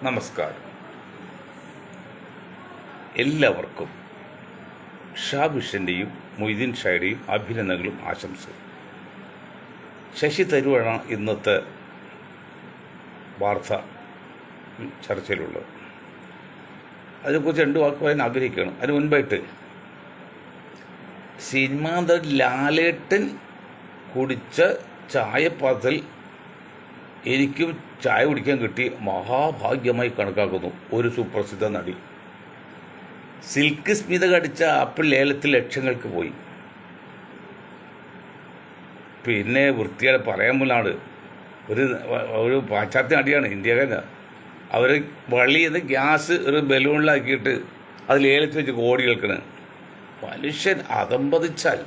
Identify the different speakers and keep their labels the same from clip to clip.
Speaker 1: നമസ്കാരം. എല്ലാവർക്കും ഷാബിഷൻ്റെയും മൊയ്തീൻ ഷായുടെയും അഭിനന്ദനങ്ങളും ആശംസകളും. ശശി തരൂരാണ് ഇന്നത്തെ വാർത്ത ചർച്ചയിലുള്ളത്. അതിനെക്കുറിച്ച് രണ്ട് വാക്ക് പറയാൻ ആഗ്രഹിക്കുകയാണ്. അതിന് മുൻപായിട്ട് സിനിമാ നടൻ ലാലേട്ടൻ കുടിച്ച ചായപ്പാത്രത്തിൽ എനിക്കും ചായ കുടിക്കാൻ കിട്ടി മഹാഭാഗ്യമായി കണക്കാക്കുന്നു ഒരു സുപ്രസിദ്ധ നടി. സിൽക്ക് സ്മിത കടിച്ച ആപ്പിൾ ലേലത്തിൽ ലക്ഷങ്ങൾക്ക് പോയി. പിന്നെ വൃത്തിയോടെ പറയാൻ പോലാണ് ഒരു പാശ്ചാത്യ നടിയാണ്, ഇന്ത്യക്കാരൻ. അവർ വള്ളിയിൽ ഗ്യാസ് ഒരു ബലൂണിലാക്കിയിട്ട് അത് ലേലത്തിൽ വെച്ച് കോടി കേൾക്കണ്. മനുഷ്യൻ അതമ്പതിച്ചാൽ,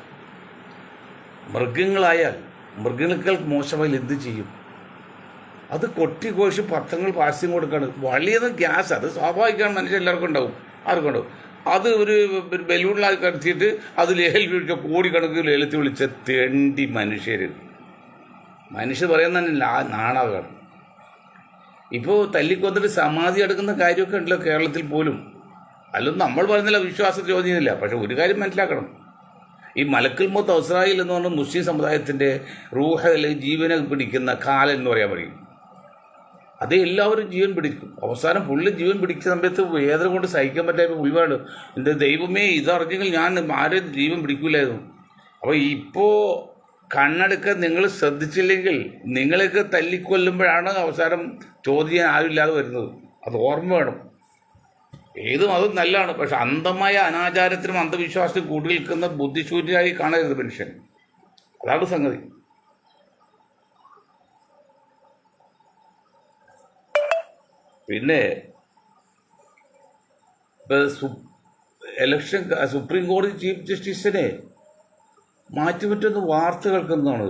Speaker 1: മൃഗങ്ങളേക്കാൾ മോശമായി എന്ത് ചെയ്യും? അത് കൊട്ടിഘോഷി പത്രങ്ങൾ പാസ്യം കൊടുക്കുകയാണ്. വള്ളിയെന്ന് ഗ്യാസ്, അത് സ്വാഭാവികമാണ്, മനുഷ്യൻ എല്ലാവർക്കും ഉണ്ടാവും, ആർക്കും ഉണ്ടാവും. അത് ഒരു ബലൂണിലാക്കി കടത്തിയിട്ട് അത് ലേലത്തിൽ കോടിക്കണക്കിന് ലേലത്തിൽ വിളിച്ച തെണ്ടി മനുഷ്യർ പറയുന്ന തന്നെ നാണാകാണ്. ഇപ്പോൾ തല്ലിക്കൊന്നിട്ട് സമാധി എടുക്കുന്ന കാര്യമൊക്കെ ഉണ്ടല്ലോ കേരളത്തിൽ പോലും. അല്ലൊന്നും നമ്മൾ പറയുന്നില്ല, വിശ്വാസത്തെ ചോദ്യമില്ല. പക്ഷെ ഒരു കാര്യം മനസ്സിലാക്കണം, ഈ മലക്കുൽ മൗത്ത് ഇസ്രായേൽ എന്ന് പറഞ്ഞ മുസ്ലിം സമുദായത്തിൻ്റെ റൂഹ അല്ലെങ്കിൽ ജീവനെ പിടിക്കുന്ന കാലൻ എന്ന് പറയാൻ പറയും. അത് എല്ലാവരും ജീവൻ പിടിക്കും. അവസാനം പുള്ളി ജീവൻ പിടിക്കുന്ന സമയത്ത് വേദന കൊണ്ട് സഹിക്കാൻ പറ്റായപ്പോൾ ഒരുപാട് എൻ്റെ ദൈവമേ ഇതറിഞ്ഞെങ്കിൽ ഞാൻ ആരും ജീവൻ പിടിക്കില്ലായിരുന്നു. അപ്പോൾ ഇപ്പോൾ കണ്ണെടുക്കാൻ നിങ്ങൾ ശ്രദ്ധിച്ചില്ലെങ്കിൽ നിങ്ങളെയൊക്കെ തല്ലിക്കൊല്ലുമ്പോഴാണ് അവസാനം ചോദ്യം ചെയ്യാൻ ആരുമില്ലാതെ വരുന്നത്. അത് ഓർമ്മ വേണം. ഏതും അതും നല്ലതാണ്, പക്ഷെ അന്ധമായ അനാചാരത്തിനും അന്ധവിശ്വാസത്തിനും കൂടി നിൽക്കുന്ന ബുദ്ധിശൂന്യരായി കാണരുത് മനുഷ്യൻ. അതാണ് സംഗതി. പിന്നെ സുപ്രീം കോടതി ചീഫ് ജസ്റ്റിസിനെ മാറ്റിപ്പറ്റുന്ന വാർത്ത കേൾക്കുന്നതാണ്.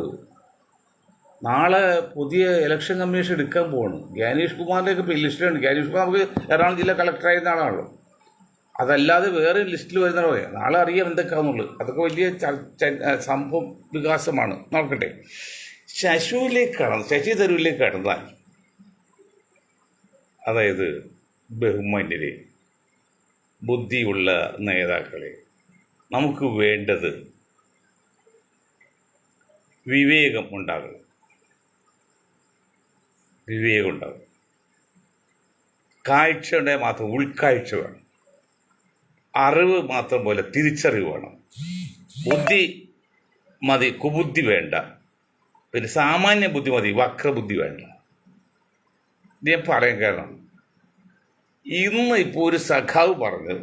Speaker 1: നാളെ പുതിയ ഇലക്ഷൻ കമ്മീഷൻ എടുക്കാൻ പോവാണ്. ഗ്യാനേഷ് കുമാറിൻ്റെയൊക്കെ ഇപ്പോൾ ലിസ്റ്റിലുണ്ട്. ഗ്യാനേഷ് കുമാർ നമുക്ക് എറണാകുളം ജില്ലാ കളക്ടറായിരുന്ന ആളാണല്ലോ. അതല്ലാതെ വേറെ ലിസ്റ്റിൽ വരുന്ന പറയാം. നാളെ അറിയാം എന്തൊക്കെയാണെന്നുള്ളത്. അതൊക്കെ വലിയ സംഭവ വികാസമാണ്. നോക്കട്ടെ, ശശി തരൂരിലേക്ക് കടന്നാൽ, അതായത് ബഹുമാന്യരെ, ബുദ്ധിയുള്ള നേതാക്കളെ, നമുക്ക് വേണ്ടത് വിവേകം ഉണ്ടാകും. കാഴ്ചയുടെ മാത്രം ഉൾക്കാഴ്ച വേണം. അറിവ് മാത്രം പോലെ തിരിച്ചറിവ് വേണം. ബുദ്ധി മതി, കുബുദ്ധി വേണ്ട. പിന്നെ സാമാന്യ ബുദ്ധി മതി, വക്രബുദ്ധി വേണ്ട. ഞാൻ പറയാൻ കാരണം, ഇന്ന് ഇപ്പോൾ ഒരു സഖാവ് പറഞ്ഞ്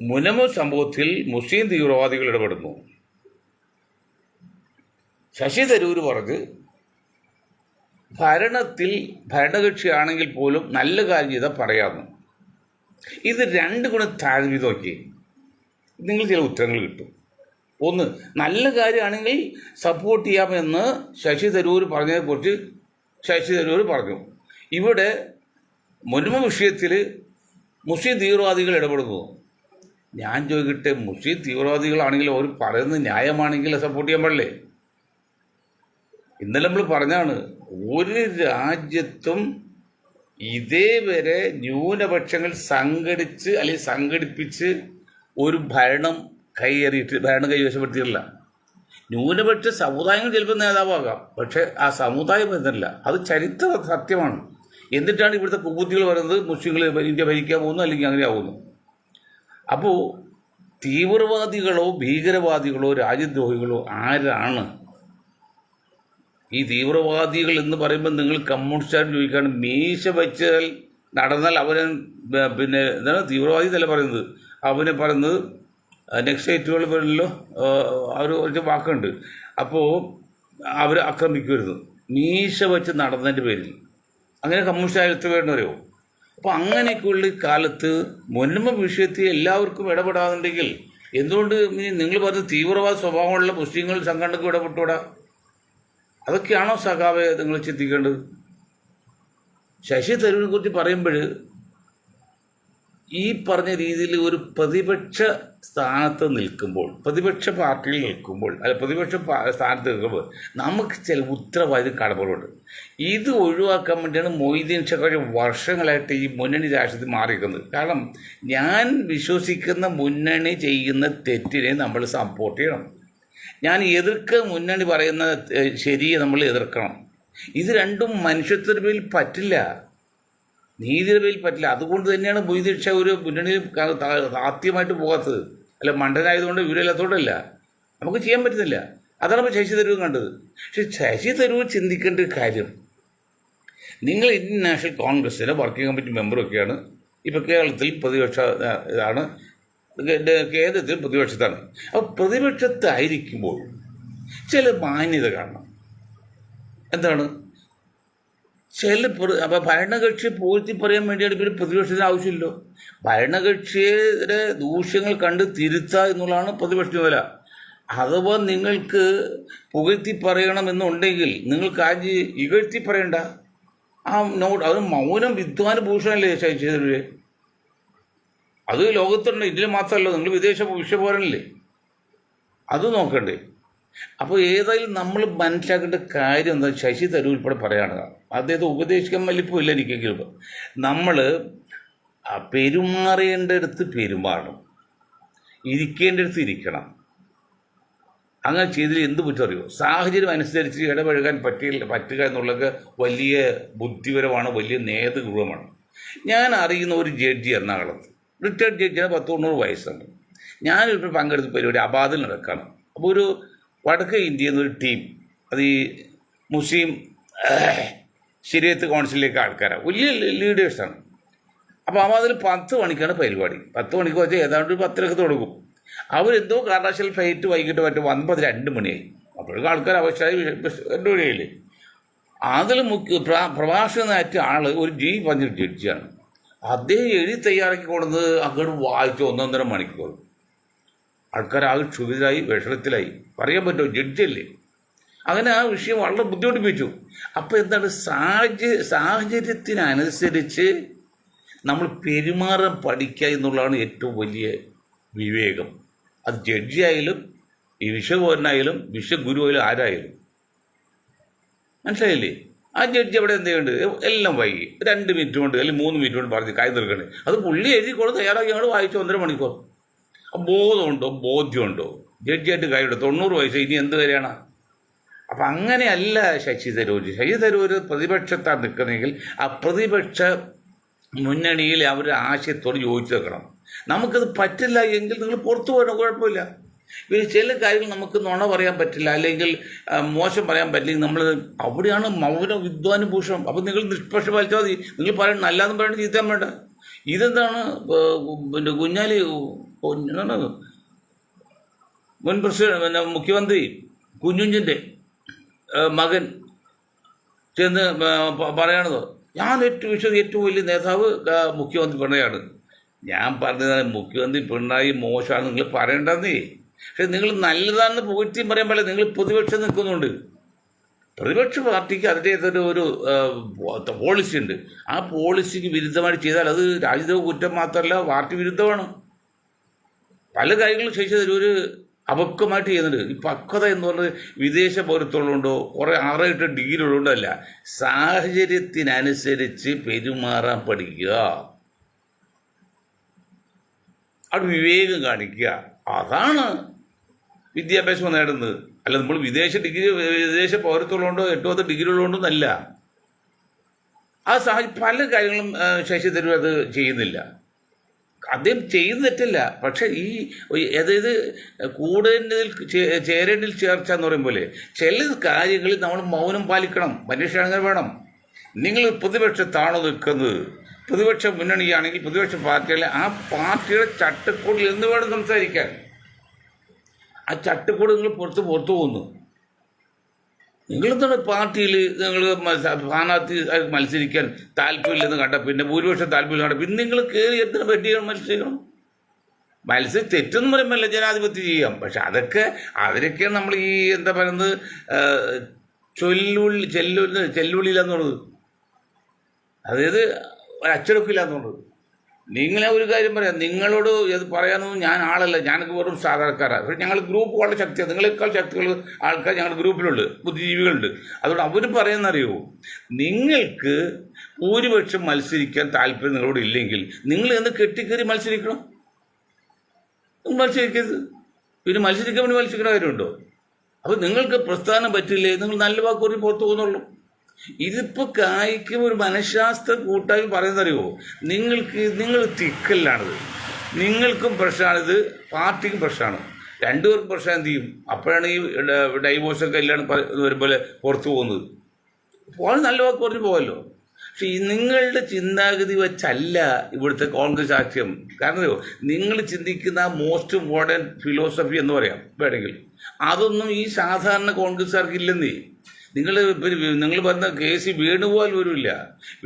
Speaker 1: മുനമ്പ് സംഭവത്തിൽ മുസ്ലിം തീവ്രവാദികൾ ഇടപെടുന്നു. ശശി തരൂർ പറഞ്ഞ് ഭരണകക്ഷിയാണെങ്കിൽ പോലും നല്ല കാര്യം ചെയ്താൽ പറയാമെന്ന്. ഇത് രണ്ട് ഗുണം താഴ്വീത് നോക്കി നിങ്ങൾ ചില ഉത്തരങ്ങൾ കിട്ടും. ഒന്ന്, നല്ല കാര്യമാണെങ്കിൽ സപ്പോർട്ട് ചെയ്യാമെന്ന് ശശി തരൂർ പറഞ്ഞതിനെക്കുറിച്ച് ശശി തരൂർ പറഞ്ഞു. ഇവിടെ മുൻപ് വിഷയത്തിൽ മുസ്ലിം തീവ്രവാദികൾ ഇടപെടുന്നു. ഞാൻ ചോദിക്കട്ടെ, മുസ്ലിം തീവ്രവാദികളാണെങ്കിൽ അവർ പറയുന്നത് ന്യായമാണെങ്കിൽ സപ്പോർട്ട് ചെയ്യാൻ പാടില്ലേ? ഇന്നലെ നമ്മൾ പറഞ്ഞാണ്, ഒരു രാജ്യത്തും ഇതേവരെ ന്യൂനപക്ഷങ്ങൾ സംഘടിച്ച് അല്ലെങ്കിൽ സംഘടിപ്പിച്ച് ഒരു ഭരണം കൈവശപ്പെടുത്തിയിട്ടില്ല. ന്യൂനപക്ഷ സമുദായങ്ങൾ ചിലപ്പോൾ നേതാവാകാം, പക്ഷെ ആ സമുദായം എന്നല്ല, അത് ചരിത്ര സത്യമാണ്. എന്നിട്ടാണ് ഇവിടുത്തെ കുബുദ്ധികൾ പറയുന്നത് മുസ്ലിങ്ങൾ ഇന്ത്യ ഭരിക്കാൻ പോകുന്നു അല്ലെങ്കിൽ അങ്ങനെ ആവുന്നു. അപ്പോൾ തീവ്രവാദികളോ ഭീകരവാദികളോ രാജ്യദ്രോഹികളോ ആരാണ്? ഈ തീവ്രവാദികൾ എന്ന് പറയുമ്പോൾ നിങ്ങൾ കമ്മ്യൂണിസ്റ്റുകാരൻ ചോദിക്കുകയാണ്, മീശ വെച്ചാൽ നടന്നാൽ അവനെ പിന്നെ എന്താണ് തീവ്രവാദി എന്നല്ല പറയുന്നത്, അവനെ പറയുന്നത് നെക്സൈറ്റുകൾ പോലല്ലോ, അവർ ഒരു വാക്കുണ്ട്. അപ്പോൾ അവർ ആക്രമിക്കരുത് മീശ വെച്ച് നടന്നതിൻ്റെ പേരിൽ. അങ്ങനെ കമ്മ്യൂണിസ്റ്റ് എത്ര പേരെന്നറിയോ? അപ്പോൾ അങ്ങനെയൊക്കെയുള്ള കാലത്ത് മുൻപ് വിഷയത്തിൽ എല്ലാവർക്കും ഇടപെടാറുണ്ടെങ്കിൽ എന്തുകൊണ്ട് നിങ്ങൾ പറഞ്ഞ തീവ്രവാദ സ്വഭാവമുള്ള മുസ്ലിങ്ങൾ സംഘടനക്ക് ഇടപെട്ടൂടാ? അതൊക്കെയാണോ സഖാവെ നിങ്ങൾ ചിന്തിക്കേണ്ടത്? ശശി തരൂരിനെ കുറിച്ച് പറയുമ്പോൾ ഈ പറഞ്ഞ രീതിയിൽ ഒരു പ്രതിപക്ഷ സ്ഥാനത്ത് നിൽക്കുമ്പോൾ, പ്രതിപക്ഷ പാർട്ടിയിൽ നിൽക്കുമ്പോൾ, അല്ല പ്രതിപക്ഷ സ്ഥാനത്ത് നിൽക്കുമ്പോൾ നമുക്ക് ചില ഉത്തരവാദിത്വ കടമകളുണ്ട്. ഇത് ഒഴിവാക്കാൻ വേണ്ടിയാണ് മൊയ്തീൻ ഷാ വർഷങ്ങളായിട്ട് ഈ മുന്നണി രാഷ്ട്രീയത്തിൽ മാറിയിരിക്കുന്നത്. കാരണം ഞാൻ വിശ്വസിക്കുന്ന മുന്നണി ചെയ്യുന്ന തെറ്റിനെ നമ്മൾ സപ്പോർട്ട് ചെയ്യണം. ഞാൻ മുന്നണി പറയുന്ന ശരിയെ നമ്മൾ എതിർക്കണം. ഇത് രണ്ടും മനുഷ്യത്വത്തിന് പേരിൽ പറ്റില്ല, നീതിയുടെ പേരിൽ പറ്റില്ല. അതുകൊണ്ട് തന്നെയാണ് മൊയ്തീൻ ഷാ ഒരു മുന്നണിയിൽ ആദ്യമായിട്ട് പോകാത്തത്. അല്ല മണ്ടനായതുകൊണ്ട് വിവരമില്ലാത്തതുകൊണ്ടല്ല, നമുക്ക് ചെയ്യാൻ പറ്റുന്നില്ല. അതാണ് ഇപ്പോൾ ശശി തരൂർ കണ്ടത്. പക്ഷെ ശശി തരൂർ ചിന്തിക്കേണ്ട ഒരു കാര്യം, നിങ്ങൾ ഇന്ത്യൻ നാഷണൽ കോൺഗ്രസിൻ്റെ വർക്കിംഗ് കമ്മിറ്റി മെമ്പറൊക്കെയാണ്. ഇപ്പോൾ കേരളത്തിൽ പ്രതിപക്ഷ ഇതാണ്, കേന്ദ്രത്തിൽ പ്രതിപക്ഷത്താണ്. അപ്പോൾ പ്രതിപക്ഷത്തായിരിക്കുമ്പോൾ ചില മാന്യത കാണണം. എന്താണ് അപ്പം ഭരണകക്ഷിയെ പൂഴ്ത്തി പറയാൻ വേണ്ടിയാണ് പിന്നെ പ്രതിപക്ഷത്തിന് ആവശ്യമില്ലല്ലോ. ഭരണകക്ഷിയുടെ ദൂഷ്യങ്ങൾ കണ്ട് തിരുത്തുക എന്നുള്ളതാണ് പ്രതിപക്ഷ ചുമതല. അഥവാ നിങ്ങൾക്ക് പുകഴ്ത്തി പറയണമെന്നുണ്ടെങ്കിൽ നിങ്ങൾക്ക് ഇകഴ്ത്തി പറയണ്ട. അത് മൗനം വിദ്വാന ഭൂഷണല്ലേ ചെയ്തവര്. അത് ലോകത്തുണ്ട്, ഇന്ത്യയിൽ മാത്രമല്ല, നിങ്ങൾ വിദേശ വിശ്വപോരനല്ലേ, അത് നോക്കണ്ടേ. അപ്പോൾ ഏതായാലും നമ്മൾ മനസ്സിലാക്കേണ്ട കാര്യം എന്താ, ശശി തരൂർ ഉൾപ്പെടെ പറയാണ്, അദ്ദേഹത്തെ ഉപദേശിക്കാൻ വലിപ്പമില്ല എനിക്കെങ്കിലും, നമ്മൾ പെരുമാറേണ്ടടുത്ത് പെരുമാറണം, ഇരിക്കേണ്ടടുത്ത് ഇരിക്കണം. അങ്ങനെ ചെയ്തിൽ എന്ത് പറ്റും അറിയോ? സാഹചര്യം അനുസരിച്ച് ഇടപഴകാൻ പറ്റുക എന്നുള്ളത് വലിയ ബുദ്ധിപരമാണ്, വലിയ നേതൃഗുണമാണ്. ഞാൻ അറിയുന്ന ഒരു ജഡ്ജി എറണാകുളത്ത്, റിട്ടയർഡ് ജഡ്ജിയാണ്, 90 വയസ്സുണ്ട്. ഞാനിപ്പോൾ പങ്കെടുത്ത പരിപാടി അബാദിൽ നടക്കുകയാണ്. അപ്പോൾ ഒരു വടക്കേ ഇന്ത്യയിൽ നിന്നൊരു ടീം, അത് ഈ മുസ്ലിം ശരീഅത്ത് കൗൺസിലിലേക്ക് ആൾക്കാരാണ്, വലിയ ലീഡേഴ്സാണ്. അപ്പോൾ അതിൽ 10 മണിക്കാണ് പരിപാടി. 10 മണിക്ക് വെച്ചാൽ ഏതാണ്ട് ഒരു 10 തുടങ്ങും. അവരെന്തോ കാരണവശാൽ ഫ്ലൈറ്റ് വൈകിട്ട് വന്നപ്പോൾ 2 മണിയായി. അപ്പോഴേക്കും ആൾക്കാർ ആവശ്യമായി 2 മണിയായില്ലേ. അതിൽ പ്രഭാഷണമായിട്ട് ആൾ ഒരു പറഞ്ഞ ജഡ്ജിയാണ്. അദ്ദേഹം എഴുതി തയ്യാറാക്കി കൊണ്ടുവന്നത് അങ്ങോട്ട് വായിച്ചു 1.5 മണിക്കൂർ. ആൾക്കാരാകെ ക്ഷുഭിതരായി, വിഷമത്തിലായി. പറയാൻ പറ്റുമോ? ജഡ്ജല്ലേ. അങ്ങനെ ആ വിഷയം വളരെ ബുദ്ധിമുട്ടിപ്പിച്ചു. അപ്പോൾ എന്താണ്, സാഹചര്യത്തിനനുസരിച്ച് നമ്മൾ പെരുമാറാൻ പഠിക്കുക എന്നുള്ളതാണ് ഏറ്റവും വലിയ വിവേകം. അത് ജഡ്ജി ആയാലും ഈ വിശ്വപൗരനായാലും വിശ്വഗുരുവായാലും ആരായാലും. മനസ്സിലായില്ലേ? ആ ജഡ്ജി അവിടെ എന്ത് ചെയ്യുന്നുണ്ട്, എല്ലാം വൈകി 2 മിനിറ്റ് കൊണ്ട് അല്ലെങ്കിൽ 3 മിനിറ്റ് കൊണ്ട് പറഞ്ഞ് കായ് തീർക്കണേ. അത് പുള്ളി എഴുതിക്കൊണ്ട് തയ്യാറാക്കി ഞങ്ങൾ വായിച്ചു 1.5 മണിക്കൂർ. ബോധമുണ്ടോ, ബോധ്യമുണ്ടോ? ജഡ്ജിയായിട്ട് കായുടെ 90 വയസ്സ്, ഇനി എന്ത് കാര്യമാണ്? അപ്പം അങ്ങനെയല്ല ശശി തരൂർ. ശശി തരൂർ പ്രതിപക്ഷത്താണ് നിൽക്കുന്നതെങ്കിൽ ആ പ്രതിപക്ഷ മുന്നണിയിൽ അവരുടെ ആശയത്തോട് യോജിച്ച് വെക്കണം. നമുക്കത് പറ്റില്ല എങ്കിൽ നിങ്ങൾ പുറത്തു പോകണം, കുഴപ്പമില്ല. പിന്നെ ചില കാര്യങ്ങൾ നമുക്ക് നുണ പറയാൻ പറ്റില്ല, അല്ലെങ്കിൽ മോശം പറയാൻ പറ്റില്ലെങ്കിൽ നമ്മൾ അവിടെയാണ് മൗന വിദ്വാനുഭൂഷണം. അപ്പം നിങ്ങൾ നിഷ്പക്ഷം പാലിച്ചാൽ മതി. നിങ്ങൾ പറയണം, നല്ലതെന്ന് പറയണം, ചീത്താൻ വേണ്ട. ഇതെന്താണ്, പിന്നെ കുഞ്ഞാലി എന്താണ് മുൻ പ്രസിഡന്റ് മുഖ്യമന്ത്രി കുഞ്ഞുഞ്ഞിൻ്റെ മകൻ ചെന്ന് പറയണത്, ഞാൻ ഏറ്റവും വലിയ നേതാവ് മുഖ്യമന്ത്രി പിണറായിയാണ്. ഞാൻ പറഞ്ഞതാണ്, മുഖ്യമന്ത്രി പിണറായി മോശമാണ് നിങ്ങൾ പറയേണ്ടതേ. പക്ഷെ നിങ്ങൾ നല്ലതാണെന്ന് പുകഴ്ത്തിയും പറയാൻ പാടില്ല. നിങ്ങൾ പ്രതിപക്ഷം നിൽക്കുന്നുണ്ട്. പ്രതിപക്ഷ പാർട്ടിക്ക് അതിൻ്റെതൊരു പോളിസി ഉണ്ട്. ആ പോളിസിക്ക് വിരുദ്ധമായിട്ട് ചെയ്താൽ അത് രാജ്യദ്രോഹ കുറ്റം മാത്രമല്ല, പാർട്ടി വിരുദ്ധമാണ്. പല കാര്യങ്ങളും ശശി തരൂർ അപക്വമായിട്ട് ചെയ്യുന്നുണ്ട്. ഈ പക്വത എന്ന് പറഞ്ഞത് വിദേശ പൗരത്വമുള്ളതുകൊണ്ടോ കുറേ 6-8 ഡിഗ്രി ഉള്ളതുകൊണ്ടല്ല, സാഹചര്യത്തിനനുസരിച്ച് പെരുമാറാൻ പഠിക്കുക, അവിടെ വിവേകം കാണിക്കുക. അതാണ് വിദ്യാഭ്യാസം നേടുന്നത്. അല്ല നമ്മൾ വിദേശ പൗരത്വമുള്ളതുകൊണ്ടോ 8-10 ഡിഗ്രി ഉള്ളതുകൊണ്ടൊന്നല്ല. ആ പല കാര്യങ്ങളും ശശി തരൂർ അത് ചെയ്യുന്നില്ല. അദ്ദേഹം ചെയ്യുന്ന തെറ്റല്ല. പക്ഷെ അതായത് കൂടുതൽ ചേരേണ്ടിൽ ചേർച്ച എന്ന് പറയും പോലെ ചില കാര്യങ്ങളിൽ നമ്മൾ മൗനം പാലിക്കണം. മനുഷ്യങ്ങനെ വേണം. നിങ്ങൾ പ്രതിപക്ഷത്താണോ നിൽക്കുന്നത്, പ്രതിപക്ഷ മുന്നണിയാണെങ്കിൽ പ്രതിപക്ഷ പാർട്ടികളെ ആ പാർട്ടിയുടെ ചട്ടക്കൂടിൽ എന്ന് വേണം സംസാരിക്കാൻ. ആ ചട്ടക്കൂട് നിങ്ങൾ പുറത്തു പോകുന്നു. നിങ്ങളെന്താണ് പാർട്ടിയിൽ നിങ്ങൾ സ്ഥാനാർത്ഥി മത്സരിക്കാൻ താല്പര്യമില്ലെന്ന് കണ്ട, പിന്നെ ഭൂരിപക്ഷം താല്പര്യം കണ്ട, പിന്നെ നിങ്ങൾ കയറി എത്ര വെട്ടിയാണ് മത്സരിക്കണം? തെറ്റെന്ന് പറയുമ്പോൾ ജനാധിപത്യം ചെയ്യാം. പക്ഷെ അതിനൊക്കെയാണ് നമ്മൾ ഈ എന്താ പറയുന്നത്, ചെല്ലുള്ളില്ലാന്നുള്ളത്, അതായത് അച്ചടക്കില്ലാന്നുള്ളത്. നിങ്ങളെ ഒരു കാര്യം പറയാം, നിങ്ങളോട് ഇത് പറയാനൊന്നും ഞാൻ ആളല്ല, ഞാനൊക്കെ വെറും സാധാരണക്കാരാണ്. പക്ഷേ ഞങ്ങൾ ഗ്രൂപ്പ് വളരെ ശക്തിയാണ്, നിങ്ങളെക്കാൾ ശക്തികൾ ആൾക്കാർ ഞങ്ങളുടെ ഗ്രൂപ്പിലുണ്ട്, ബുദ്ധിജീവികളുണ്ട്. അതുകൊണ്ട് അവർ പറയുന്നറിയോ, നിങ്ങൾക്ക് ഭൂരിപക്ഷം മത്സരിക്കാൻ താല്പര്യം നിങ്ങളോട് ഇല്ലെങ്കിൽ നിങ്ങൾ എന്ന് കെട്ടിക്കയറി മത്സരിക്കണം. നിങ്ങൾ മത്സരിക്കരുത്. പിന്നെ മത്സരിക്കാൻ വേണ്ടി മത്സരിക്കേണ്ട കാര്യമുണ്ടോ? അപ്പോൾ നിങ്ങൾക്ക് പ്രസ്ഥാനം പറ്റില്ലേ, നിങ്ങൾ നല്ല വാക്ക് പറഞ്ഞ് പുറത്തു പോകുന്നുള്ളൂ. ഇതിപ്പോൾ കായ്ക്കും ഒരു മനഃശാസ്ത്ര കൂട്ടായ്മ പറയുന്നറിയോ, നിങ്ങൾ തിക്കലിലാണിത്. നിങ്ങൾക്കും പ്രശ്നമാണിത്, പാർട്ടിക്കും പ്രശ്നമാണ്, രണ്ടുപേർക്കും പ്രശ്നം. എന്ത് ചെയ്യും? അപ്പോഴാണ് ഈ ഡൈവോഴ്സൊക്കെ കല്യാണം വരുമ്പോൾ പുറത്തു പോകുന്നത്. അപ്പോൾ നല്ല വാക്ക് പറഞ്ഞ് പോകല്ലോ. പക്ഷെ നിങ്ങളുടെ ചിന്താഗതി വെച്ചല്ല ഇവിടുത്തെ കോൺഗ്രസ് രാഷ്ട്രീയം. കാരണം നിങ്ങൾ ചിന്തിക്കുന്ന മോസ്റ്റ് മോഡേൺ ഫിലോസഫി എന്ന് പറയാം വേണമെങ്കിൽ, അതൊന്നും ഈ സാധാരണ കോൺഗ്രസ്സുകാർക്ക് ഇല്ലെന്നേ. നിങ്ങൾ പറഞ്ഞ KC വേണുഗോപാൽ വരില്ല.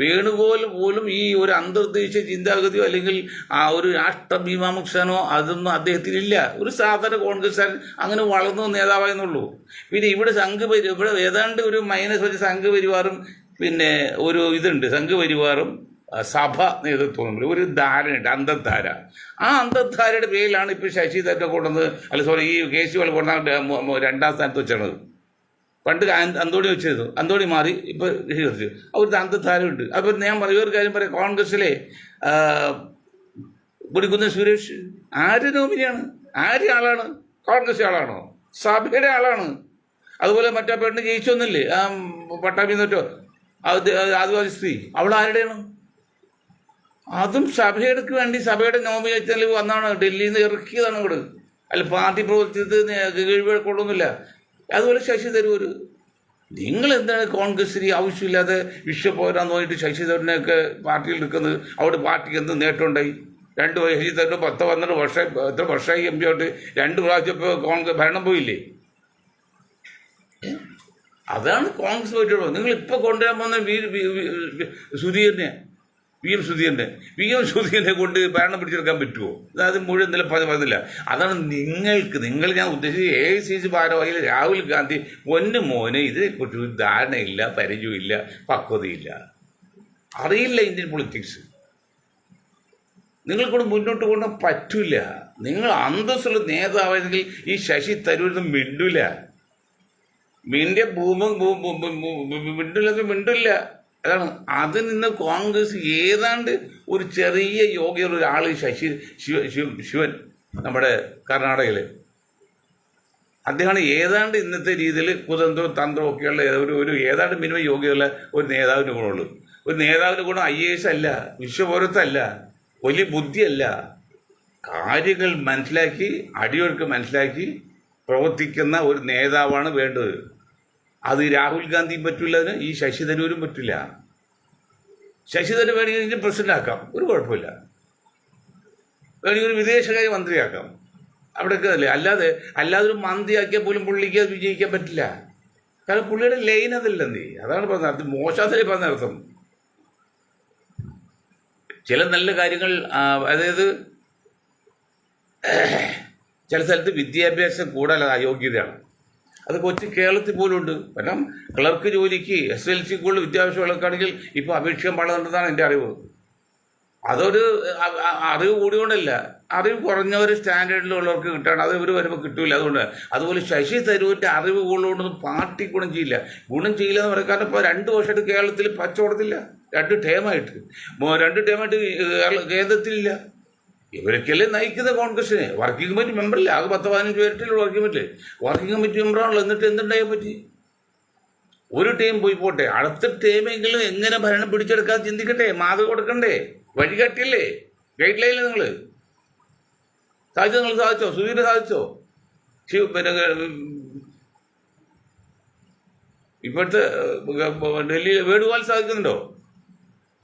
Speaker 1: വേണുഗോപാൽ പോലും ഈ ഒരു അന്തർദേശീയ ചിന്താഗതിയോ അല്ലെങ്കിൽ ആ ഒരു രാഷ്ട്രമീമാംസനോ അതൊന്നും അദ്ദേഹത്തിനില്ല. ഒരു സാധാരണ കോൺഗ്രസ്സുകാരൻ അങ്ങനെ വളർന്ന നേതാവായെന്നുള്ളൂ. പിന്നെ ഇവിടെ ഇവിടെ ഏതാണ്ട് ഒരു -1 സംഘപരിവാറും പിന്നെ ഒരു ഇതുണ്ട്, സംഘപരിവാറും സഭ നേതൃത്വം ഒരു ധാരണയുണ്ട്, അന്തർധാര. ആ അന്തർധാരയുടെ പേരിലാണ് ഇപ്പോൾ ശശി തരൂരിനെ കൊണ്ടുവന്ന്, ഈ കേസുകൾ കൊണ്ടുവന്ന 2ാം സ്ഥാനത്ത് വെച്ചാണ്. പണ്ട് അന്തോണി വെച്ചിരുന്നു, അന്തോണി മാറി ഇപ്പോൾ വെച്ചു. അവർക്ക് അന്തർധാരമുണ്ട്. അപ്പോൾ ഞാൻ ഒരു കാര്യം പറയാം, കോൺഗ്രസ്സിലെ കൊടിക്കുന്നിൽ സുരേഷ് ആരുടെ നോമിനിയാണ്? ആരുടെ ആളാണ്? കോൺഗ്രസ് ആളാണോ? സഭയുടെ ആളാണ്. അതുപോലെ മറ്റേ പെണ്ണ് ജയിച്ചൊന്നില്ലേ, പട്ടാമ്പി തൊറ്റോ ആദിവാസി സ്ത്രീ, അവൾ ആരുടെയാണ്? അതും സഭയ്ക്ക് വേണ്ടി സഭയുടെ നോമിനേഷനിൽ വന്നാണ്, ഡൽഹിയിൽ നിന്ന് ഇറക്കിയതാണ് ഇവിടെ. അല്ല പാർട്ടി പ്രവർത്തിച്ചത് കീഴ്വഴക്കൊള്ളൊന്നുമില്ല. അതുപോലെ ശശി തരൂർ, നിങ്ങൾ എന്താണ് കോൺഗ്രസ്സിന് ആവശ്യമില്ലാതെ വിശ്വപൗരാന്ന് പറഞ്ഞിട്ട് ശശി തരൂരിനെയൊക്കെ പാർട്ടിയിൽ എടുക്കുന്നത്? അവിടെ പാർട്ടിക്ക് എന്ത് നേട്ടമുണ്ടായി? 2 ശശി തരൂർ 10-12 വർഷം, എത്ര വർഷമായി MP ആയിട്ട് 2 പ്രാവശ്യം ഇപ്പോൾ കോൺഗ്രസ് ഭരണം പോയില്ലേ? അതാണ് കോൺഗ്രസ് പറ്റുള്ളൂ. നിങ്ങൾ ഇപ്പോൾ കൊണ്ടുവരാൻ പോകുന്ന സുധീരനെ, VM സുധീരനെ കൊണ്ട് ഭരണം പിടിച്ചെടുക്കാൻ പറ്റുമോ? അതായത് മുഴുവൻ നില പറഞ്ഞില്ല. അതാണ് നിങ്ങൾ ഞാൻ ഉദ്ദേശിച്ചത് AICC ഭാരവാഹിയിൽ രാഹുൽ ഗാന്ധി മോന് ഇതിനെക്കുറിച്ച് ഒരു ധാരണയില്ല, പരിചയമില്ല, പക്വതയില്ല, അറിയില്ല ഇന്ത്യൻ പൊളിറ്റിക്സ്. നിങ്ങൾക്കൊണ്ട് മുന്നോട്ട് കൊണ്ടുപോകാൻ പറ്റില്ല. നിങ്ങൾ അന്തസ്സുള്ള നേതാവാണെങ്കിൽ ഈ ശശി തരൂരൊന്നും മിണ്ടില്ല. മിണ്ടില്ല. അതാണ്. അതിൽ നിന്ന് കോൺഗ്രസ് ഏതാണ്ട് ഒരു ചെറിയ യോഗ്യത ഒരാൾ ശിവൻ നമ്മുടെ കർണാടകയിൽ, അദ്ദേഹമാണ് ഏതാണ്ട് ഇന്നത്തെ രീതിയിൽ കുതന്ത്രവും തന്ത്രവും ഒക്കെയുള്ള ഒരു ഏതാണ്ട് മിനിമം യോഗ്യതയുള്ള ഒരു നേതാവിന് ഗുണമുള്ളൂ. ഒരു നേതാവിന് ഗുണം IAS അല്ല, വിശ്വപൗരത്വമല്ല, വലിയ ബുദ്ധിയല്ല, കാര്യങ്ങൾ മനസ്സിലാക്കി അടിയൊഴുക്ക് മനസ്സിലാക്കി പ്രവർത്തിക്കുന്ന ഒരു നേതാവാണ് വേണ്ടത്. അത് രാഹുൽ ഗാന്ധിയും പറ്റില്ല, അതിന് ഈ ശശി തരൂരും പറ്റില്ല. ശശി തരൂർ വേണമെങ്കിൽ ഇന്ത്യൻ പ്രസിഡന്റ് ആക്കാം, ഒരു കുഴപ്പമില്ല. വേണമെങ്കിൽ ഒരു വിദേശകാര്യ മന്ത്രിയാക്കാം, അവിടെയൊക്കെ അല്ലേ. അല്ലാതെ ഒരു മന്ത്രിയാക്കിയാൽ പോലും പുള്ളിക്ക് അത് വിജയിക്കാൻ പറ്റില്ല. കാരണം പുള്ളിയുടെ ലൈൻ അതല്ലെന്നേ. അതാണ് പറഞ്ഞത്. അത് മോശത്തിലേ പറഞ്ഞ അർത്ഥം. ചില നല്ല കാര്യങ്ങൾ, അതായത് ചില സ്ഥലത്ത് വിദ്യാഭ്യാസം കൂടുതൽ അയോഗ്യതയാണ്. അത് കൊച്ചി കേരളത്തിൽ പോലും ഉണ്ട്. കാരണം ക്ലർക്ക് ജോലിക്ക് SLC കൂടുതൽ വിദ്യാഭ്യാസമുള്ളവർക്കാണെങ്കിൽ ഇപ്പോൾ അപേക്ഷിക്കാൻ പാടുന്നുണ്ടെന്നാണ് എൻ്റെ അറിവ്. അതൊരു അറിവ് കൂടിയോണ്ടല്ല, അറിവ് കുറഞ്ഞ ഒരു സ്റ്റാൻഡേർഡിലുള്ളവർക്ക് കിട്ടുകയാണ്. അത് ഇവർ വരുമ്പോൾ കിട്ടില്ല. അതുപോലെ ശശി തരൂരിൻ്റെ അറിവ് കൂടുതലൊന്നും പാർട്ടി ഗുണം ചെയ്യില്ല എന്ന് പറയാം. കാരണം ഇപ്പോൾ 2 വർഷമായിട്ട് കേരളത്തിൽ പച്ചവടത്തില്ല, 2 ടേമായിട്ട് കേന്ദ്രത്തിലില്ല. ഇവരൊക്കെയല്ലേ നയിക്കുന്ന കോൺഗ്രസ്സിനെ. വർക്കിംഗ് കമ്മിറ്റി മെമ്പറില്ല, ആകെ 10-15 പേരിട്ടുള്ള വർക്കിംഗ് കമ്മിറ്റി മെമ്പറാണല്ലോ. എന്നിട്ട് എന്തുണ്ടായാൽ പറ്റി? ഒരു ടീം പോയി പോട്ടെ, അടുത്ത ടീമെങ്കിലും എങ്ങനെ ഭരണം പിടിച്ചെടുക്കാൻ ചിന്തിക്കട്ടെ, മാതൃക കൊടുക്കണ്ടേ, വഴികാട്ടിയല്ലേ, ഗൈഡ് ലൈനിൽ നിങ്ങൾ സാധിച്ചോ? സുധീർ സാധിച്ചോ? പിന്നെ ഇപ്പോഴത്തെ ഡൽഹിയിൽ വേണുഗോപാൽ സാധിക്കുന്നുണ്ടോ?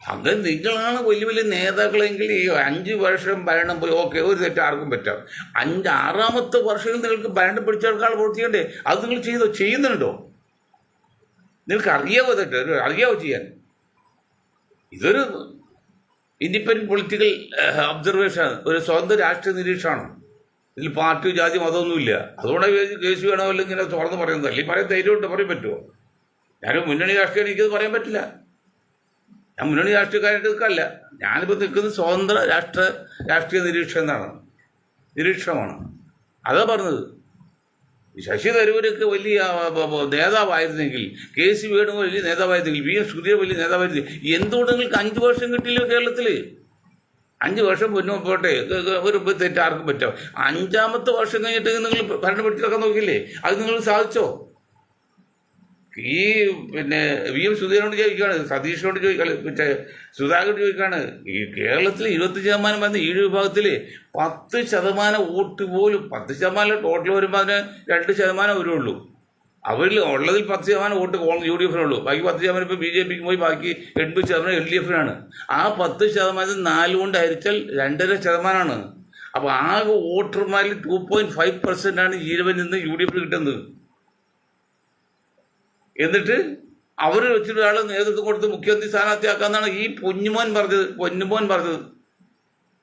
Speaker 1: അങ്ങനെ നിങ്ങളാണ് വലിയ വലിയ നേതാക്കളെങ്കിൽ ഈ 5 വർഷം ഭരണം പോയി ഓക്കെ, ഒരു തെറ്റ് ആർക്കും പറ്റാം. 6-ാമത്തെ വർഷം നിങ്ങൾക്ക് ഭരണം പിടിച്ചെടുക്കാൻ പ്രവർത്തിക്കണ്ടേ? അത് നിങ്ങൾ ചെയ്യുന്നുണ്ടോ? നിങ്ങൾക്ക് അറിയാവോ തെറ്റ്? അറിയാവോ ചെയ്യാൻ? ഇതൊരു ഇൻഡിപെൻഡൻറ്റ് പൊളിറ്റിക്കൽ ഒബ്സർവേഷനാണ്, ഒരു സ്വന്തം രാഷ്ട്രീയ നിരീക്ഷണമാണ്. ഇതിൽ പാർട്ടി ജാതി മതമൊന്നുമില്ല. അതുകൊണ്ടാണ് കേസ് വേണോ അല്ലെങ്കിൽ ഇങ്ങനെ തുറന്ന് പറയുന്നത്. അല്ലെങ്കിൽ പറയാൻ ധൈര്യമുണ്ട്, പറയാൻ പറ്റുമോ? ഞാനൊരു മുന്നണി രാഷ്ട്രീയം എനിക്കത് പറയാൻ പറ്റില്ല. ഞാൻ മുന്നണി രാഷ്ട്രീയക്കാരായിട്ട് നിൽക്കല്ല. ഞാനിപ്പോൾ നിൽക്കുന്നത് സ്വതന്ത്ര രാഷ്ട്രീയ നിരീക്ഷണമാണ്. അതാ പറഞ്ഞത്. ശശി തരൂരൊക്കെ വലിയ നേതാവായിരുന്നെങ്കിൽ, KC വേണുഗോപാൽ വലിയ നേതാവായിരുന്നെങ്കിൽ, VM സുധീർ വലിയ നേതാവായിരുന്നെങ്കിൽ എന്തുകൊണ്ട് നിങ്ങൾക്ക് 5 വർഷം കിട്ടിയില്ല കേരളത്തിൽ? 5 വർഷം പോട്ടെ, ഒരു തെറ്റാർക്കും പറ്റാം. 5ാമത്തെ വർഷം കഴിഞ്ഞിട്ട് നിങ്ങൾ ഭരണം പിടിച്ചെടുക്കാൻ നോക്കില്ലേ? അത് നിങ്ങൾ സാധിച്ചോ? ഈ VM സുധീരനോട് ചോദിക്കുകയാണ്, സതീഷിനോട് ചോദിക്കാണ്, സുധാകരോട് ചോദിക്കുകയാണ്. ഈ കേരളത്തിൽ 25% വന്ന ഈഴ് വിഭാഗത്തിൽ 10% വോട്ട് പോലും, 10% ടോട്ടൽ വരുമ്പോൾ അതിന് 2% വരുള്ളൂ. അവരിൽ ഉള്ളതിൽ 10% വോട്ട് UDF-നുള്ളൂ. ബാക്കി 10% ഇപ്പോൾ BJPക്ക് പോയി, ബാക്കി 80% LDF-നാണ്. ആ 10% 4 കൊണ്ട് ഹരിച്ചാൽ 2.5%. അപ്പോൾ ആകെ വോട്ടർമാരിൽ 2.5% ഈഴവനിൽ നിന്ന് UDF കിട്ടുന്നത്. എന്നിട്ട് അവർ വെച്ചിട്ട് ഒരാളെ നേതൃത്വം കൊടുത്ത് മുഖ്യമന്ത്രി സ്ഥാനാർത്ഥിയാക്കാന്നാണ് ഈ പൊന്നുമോൻ പറഞ്ഞത്.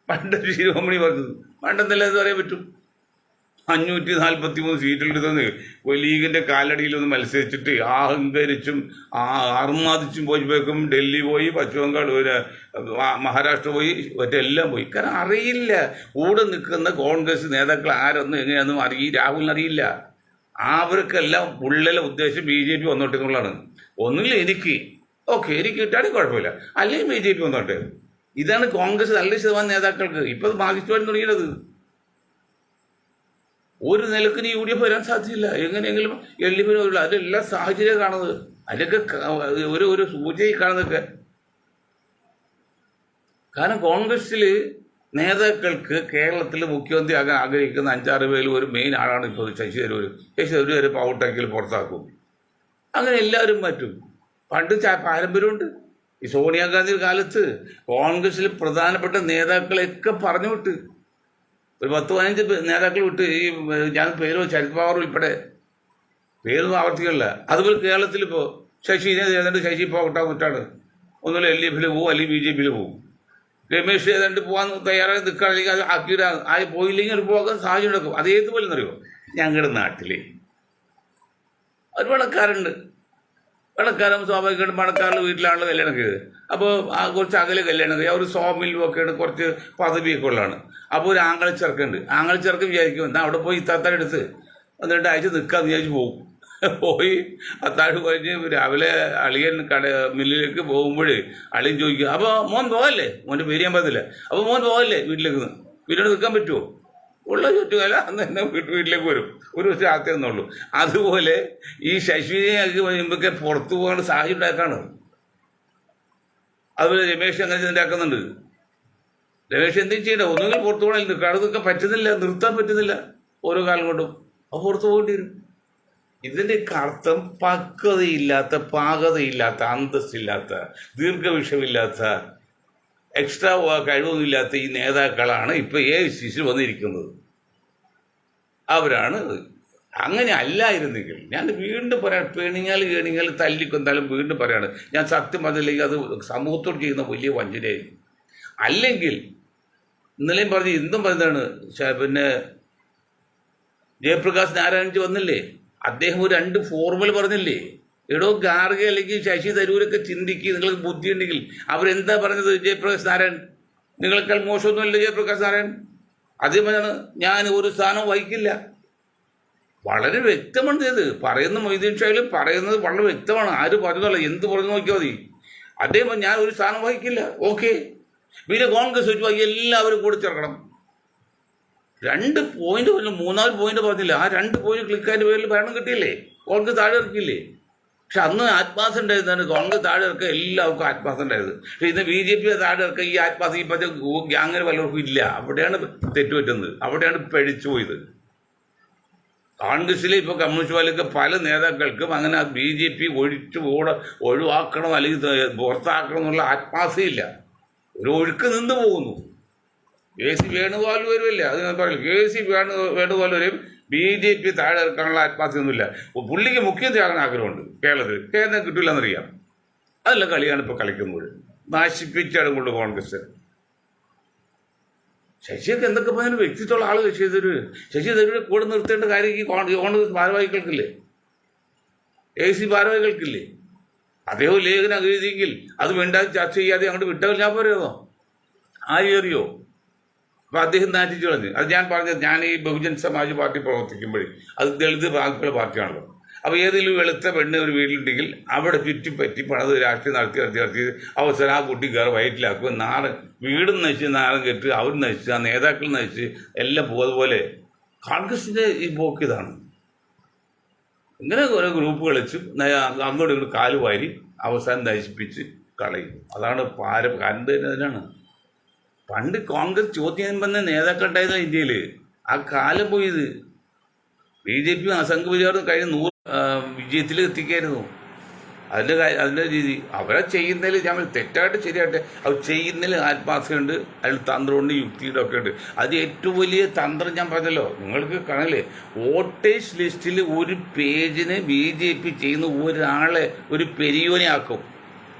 Speaker 1: പണ്ടൊരു ശിരോമണി പറഞ്ഞത്. പണ്ടെന്നല്ല എന്ന് പറയാൻ പറ്റും. 543 സീറ്റിലെടുത്തെന്ന് ലീഗിന്റെ കാലടിയിലൊന്ന് മത്സരിച്ചിട്ട് അഹങ്കരിച്ചും അർമാദിച്ചും പോയപ്പോഴേക്കും ഡൽഹി പോയി, പശ്ചിമ ബംഗാൾ, മഹാരാഷ്ട്ര പോയി, മറ്റെല്ലാം പോയി. കാരണം അറിയില്ല കൂടെ നിൽക്കുന്ന കോൺഗ്രസ് നേതാക്കൾ ആരൊന്നും എങ്ങനെയാണെന്നും രാഹുലിന് അറിയില്ല. അവർക്കെല്ലാം ഉള്ളിലെ ഉദ്ദേശം BJP വന്നോട്ടെ എന്നുള്ളതാണ്. ഒന്നുമില്ല എനിക്ക് കിട്ടാണെങ്കിൽ കുഴപ്പമില്ല, അല്ലെങ്കിൽ BJP വന്നോട്ടെ. ഇതാണ് കോൺഗ്രസ് 90% നേതാക്കൾക്ക് ഇപ്പം മാർക്സിസ്റ്റ് തുടങ്ങിയത്. ഒരു നിലക്കിന് UDF വരാൻ സാധ്യതയില്ല. എങ്ങനെയെങ്കിലും LDF-ന് വരില്ല. അതെല്ലാം സാഹചര്യം കാണുന്നത്. അതിലൊക്കെ ഒരു സൂചന കാണുന്നതൊക്കെ. കാരണം കോൺഗ്രസ്സിൽ നേതാക്കൾക്ക് കേരളത്തിൽ മുഖ്യമന്ത്രി ആകാൻ ആഗ്രഹിക്കുന്ന 5-6 പേരിൽ ഒരു മെയിൻ ആളാണ് ഇപ്പോൾ ശശി തരൂർ. ശശി തരൂർ വരെ പൗട്ടാക്കിൽ പുറത്താക്കും. അങ്ങനെ എല്ലാവരും മാറ്റും. പണ്ട് പാരമ്പര്യമുണ്ട്. ഈ സോണിയാഗാന്ധിയുടെ കാലത്ത് കോൺഗ്രസ്സിൽ പ്രധാനപ്പെട്ട നേതാക്കളെയൊക്കെ പറഞ്ഞു വിട്ട്, ഒരു 10-15 നേതാക്കൾ വിട്ട്. ഞാൻ ശരത് പവാർ ഉൾപ്പെടെ പേരൊന്നും ആവർത്തിക്കണില്ല. അതുപോലെ കേരളത്തിൽ ഇപ്പോൾ ശശിനെ ഏതാണ്ട് ശശി പോകട്ടാൻ കുറ്റാണ്. ഒന്നുമില്ല LDF-ൽ പോവും, അല്ലെങ്കിൽ BJP-ൽ പോവും. രമേശ് ഏതാണ്ട് പോകാൻ തയ്യാറായി നിൽക്കുക, അല്ലെങ്കിൽ അത് ആക്കിയിട്ട് പോയില്ലെങ്കിൽ ഒരു പോകാൻ സാഹചര്യം ഉണ്ടാക്കും. അതേതുപോലെ എന്നറിയോ, ഞങ്ങളുടെ നാട്ടിൽ ഒരു പണക്കാരുണ്ട്. പണക്കാരൻ സ്വാഭാവികമായിട്ടും പണക്കാരുടെ വീട്ടിലാണല്ലോ കല്യാണം കഴിയത്. അപ്പോൾ കുറച്ച് അകലെ കല്യാണം കഴിയും. ഒരു സോമിലും ഒക്കെയാണ്, കുറച്ച് പദവിയൊക്കെ ഉള്ളതാണ്. അപ്പോൾ ഒരു ആംഗളച്ചെറുക്കുണ്ട്. ആംഗളച്ചെറുക്കൻ വിചാരിക്കും എന്നാൽ അവിടെ പോയി ഇത്താത്തടുത്ത് 1-2 ആഴ്ച നിൽക്കാമെന്ന് വിചാരിച്ച് പോകും. പോയി അത്താഴ് കഴിഞ്ഞ് രാവിലെ അളിയൻ മില്ലിലേക്ക് പോകുമ്പോൾ അളിയൻ ചോദിക്കുക, അപ്പോൾ മോൻ പോകല്ലേ? മോൻ്റെ പേര് ഞാൻ പറഞ്ഞില്ല. അപ്പോൾ മോൻ പോകല്ലേ വീട്ടിലേക്ക്? വീട്ടിലോട്ട് നിൽക്കാൻ പറ്റുമോ? ഉള്ള ചുറ്റുകാല അന്ന് തന്നെ വീട്ടിലേക്ക് വരും. ഒരു ദിവസം ആദ്യം എന്നുള്ളൂ. അതുപോലെ ഈ ശശിനെ കഴിയുമ്പോഴൊക്കെ പുറത്തു പോകാൻ സാഹചര്യം ഉണ്ടാക്കാണ്. അതുപോലെ രമേശ് അങ്ങനെ ഉണ്ടാക്കുന്നുണ്ട്. രമേശ് എന്തും ചെയ്യണ്ട, ഒന്നുകിൽ പുറത്തു പോകണം, നിൽക്കുക. അത് നിൽക്കാൻ പറ്റുന്നില്ല, നിർത്താൻ പറ്റുന്നില്ല ഓരോ കാലം കൊണ്ടും. അപ്പോൾ പുറത്തു പോകേണ്ടി വരും. ഇതിൻ്റെയൊക്കെ അർത്ഥം പക്വതയില്ലാത്ത, പാകതയില്ലാത്ത, അന്തസ്സില്ലാത്ത, ദീർഘവിഷമില്ലാത്ത, എക്സ്ട്രാ കഴിവൊന്നുമില്ലാത്ത ഈ നേതാക്കളാണ് ഇപ്പോൾ AICC വന്നിരിക്കുന്നത്. അവരാണ്. അങ്ങനെ അല്ലായിരുന്നെങ്കിൽ, ഞാൻ വീണ്ടും പറയാം, കേണിങ്ങാൽ തല്ലിക്കൊന്നാലും വീണ്ടും പറയാണ്, ഞാൻ സത്യം പറഞ്ഞില്ലെങ്കിൽ അത് സമൂഹത്തോട് ചെയ്യുന്ന വലിയ വഞ്ചനയായിരിക്കും. അല്ലെങ്കിൽ ഇന്നലെയും പറഞ്ഞ് ഇന്നും പറഞ്ഞതാണ്, ജയപ്രകാശ് നാരായണജി വന്നില്ലേ, അദ്ദേഹം ഒരു 2 ഫോർമുല പറഞ്ഞില്ലേ. എടോ ഗാർഗെ അല്ലെങ്കിൽ ശശി തരൂരൊക്കെ ചിന്തിക്കുക, നിങ്ങൾക്ക് ബുദ്ധി ഉണ്ടെങ്കിൽ. അവരെന്താ പറഞ്ഞത്? ജയപ്രകാശ് നാരായൺ നിങ്ങളെക്കാൾ മോശമൊന്നുമല്ല ജയപ്രകാശ് നാരായൺ. അതേ പറഞ്ഞാണ്, ഞാൻ ഒരു സ്ഥാനം വഹിക്കില്ല. വളരെ വ്യക്തമാണ് ഇത് പറയുന്ന. മൊയ്തീൻ ഷാഹിൽ പറയുന്നത് വളരെ വ്യക്തമാണ്. ആര് പറഞ്ഞതല്ല, എന്ത് പറഞ്ഞു നോക്കിയാൽ മതി. അദ്ദേഹം ഞാൻ ഒരു സ്ഥാനം വഹിക്കില്ല. ഓക്കെ, പിന്നെ കോൺഗ്രസ് വെച്ച് എല്ലാവരും കൂടെ ചേർക്കണം. 2 പോയിന്റ് പറഞ്ഞു, 3-ാമത് പോയിന്റ് പറഞ്ഞില്ല. ആ 2 പോയിന്റ് ക്ലിക്കാൻ്റെ പേരിൽ ഭരണം കിട്ടിയില്ലേ? കോൺഗ്രസ് താഴെ ഇറക്കിയില്ലേ? പക്ഷെ അന്ന് ആത്മാസം ഉണ്ടായിരുന്നാണ്. കോൺഗ്രസ് താഴെ ഇറക്കുക എല്ലാവർക്കും ആത്മാസം ഉണ്ടായത്. പക്ഷെ ഇന്ന് BJP താഴെ ഇറക്കുക ഈ ആത്മാസം ഇപ്പോഴത്തെ ഗ്യാങ്ങിന് വല്ലവർക്കും ഇല്ല. അവിടെയാണ് തെറ്റുപറ്റുന്നത്, അവിടെയാണ് പഴിച്ചു പോയത്. കോൺഗ്രസ്സിലെ ഇപ്പോൾ കമ്മ്യൂണിസ്റ്റ് പാർട്ടിയിലൊക്കെ പല നേതാക്കൾക്കും അങ്ങനെ BJP ഒഴിവാക്കണം അല്ലെങ്കിൽ പുറത്താക്കണം എന്നുള്ള ആത്മാസയില്ല. ഒരു ഒഴുക്ക് നിന്ന് പോകുന്നു. KC വേണുഗോപാൽ വരുമല്ലേ, അത് ഞാൻ പറയില്ല. KC വേണുഗോപാൽ വരെയും BJP താഴെ ഇറക്കാനുള്ള ആത്മാർത്ഥ്യമൊന്നുമില്ല. പുള്ളിക്ക് മുഖ്യമന്ത്രിയാകാൻ ആഗ്രഹമുണ്ട്. കേരളം കിട്ടില്ല എന്നറിയാം. അതല്ല കളിയാണ് ഇപ്പോൾ കളിക്കുമ്പോൾ. നശിപ്പിച്ചാണ് കൊണ്ട് കോൺഗ്രസ്. ശശിയൊക്കെ എന്തൊക്കെ പറഞ്ഞാലും വ്യക്തിത്വമുള്ള ആൾ ശശി തരൂരെ കൂടെ നിർത്തേണ്ട കാര്യം ഈ കോൺഗ്രസ് ഭാരവാഹികൾക്കില്ലേ, AICC ഭാരവാഹികൾക്കില്ലേ? അദ്ദേഹം ലേഖനം എഴുതിയെങ്കിൽ അത് വേണ്ട ചർച്ച ചെയ്യാതെ അങ്ങോട്ട് വിട്ടാൽ ഞാൻ പറയുമോ? ആരേറിയോ? അപ്പം അദ്ദേഹം നാറ്റിച്ചു കളഞ്ഞു. അത് ഞാൻ പറഞ്ഞത്, ഞാൻ ഈ ബഹുജൻ സമാജ് പാർട്ടി പ്രവർത്തിക്കുമ്പോഴേ അത് ദളിത് ബാക്കിയുള്ള പാർട്ടിയാണല്ലോ. അപ്പോൾ ഏതെങ്കിലും വെളുത്ത പെണ്ണ് ഒരു വീട്ടിലുണ്ടെങ്കിൽ അവിടെ ചുറ്റിപ്പറ്റി പണത് രാഷ്ട്രീയം നടത്തി അവസരം ആ കുട്ടി കയറി വയറ്റിലാക്കും. വീടും നശിച്ച് നാറും കെട്ട് അവർ നശിച്ച് ആ നേതാക്കൾ നശിച്ച് എല്ലാം പോതുപോലെ കോൺഗ്രസിൻ്റെ ഈ പോക്ക് ഇതാണ്. ഇങ്ങനെ ഓരോ ഗ്രൂപ്പ് കളിച്ച് അങ്ങോട്ടും ഇങ്ങോട്ട് കാല് വാരി അവസാനം നശിപ്പിച്ച് കളയും. അതാണ് കണ്ടതിനാണ്. പണ്ട് കോൺഗ്രസ് ചോദ്യം ചെയ്യുമ്പോൾ നേതാക്കളുണ്ടായിരുന്നു ഇന്ത്യയിൽ. ആ കാലം പോയത് BJP അസംഘപരിവാറും കഴിഞ്ഞ 100 വിജയത്തിൽ എത്തിക്കായിരുന്നു. അതിൻ്റെ രീതി അവരെ ചെയ്യുന്നതിൽ ഞാൻ തെറ്റായിട്ട് ശരിയായിട്ട് അവർ ചെയ്യുന്നതിൽ ആത്മാർത്ഥതയുണ്ട്, അതിൽ തന്ത്രമുണ്ട്, യുക്തിയുടെ ഒക്കെ ഉണ്ട്. അത് ഏറ്റവും വലിയ തന്ത്രം ഞാൻ പറഞ്ഞല്ലോ, നിങ്ങൾക്ക് കാണല്ലേ, വോട്ടേഴ്സ് ലിസ്റ്റിൽ ഒരു പേജിന് BJP ചെയ്യുന്ന ഒരാളെ ഒരു പെരിയോനെ ആക്കും.